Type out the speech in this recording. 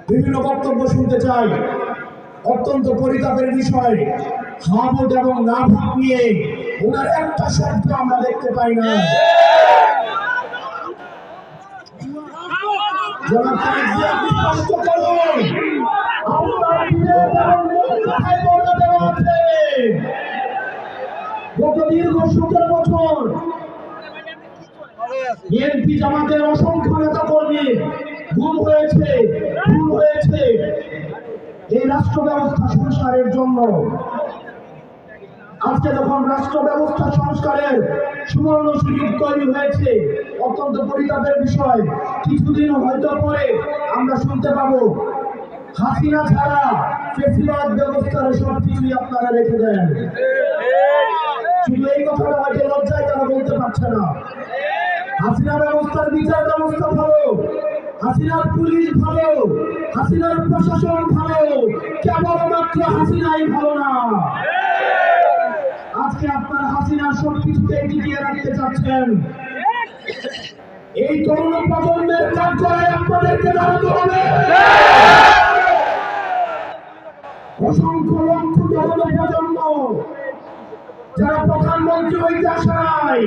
বিভিন্ন বক্তব্য শুনতে চাই। অত্যন্ত পরিতাপের বিষয়, হা ভোট এবং না ভোট নিয়ে ওনার একটা শব্দ আমরা দেখতে পাই না। গত দীর্ঘ 17 বছর বিএনপি জামাতের অসংখ্য নেতা কর্মী গুম হয়েছে, খুন হয়েছে এই রাষ্ট্র ব্যবস্থা সংস্কারের জন্য। আজকে যখন রাষ্ট্র ব্যবস্থা সংস্কারের সুবর্ণ সুযোগ তৈরি হয়েছে, অত্যন্ত পরিতাপের বিষয়, কিছুদিন হয়তো পরে আমরা শুনতে পাবো হাসিনা ছাড়া ফেসিবাদ ব্যবস্থার সবকিছুই আপনারা রেখে দেন। শুধু এই কথাটা হয়তো লজ্জায় তারা বলতে পারছে না। হাসিনা ব্যবস্থার বিচার ব্যবস্থা ভালো, হাসিনার পুলিশ ভালো, হাসিনার প্রশাসন ভালো, কেবলমাত্র হাসিনাই ভালো না। আজকে আপনারা হাসিনার সবকিছুকে টিকিয়ে রাখতে চাচ্ছেন। এই তরুণ প্রজন্মের কাজ করে আপনাদেরকে দাঁড়াতে হবে। অসংখ্য লক্ষ তরুণ প্রজন্ম যারা প্রধানমন্ত্রী হইতে আসে নাই,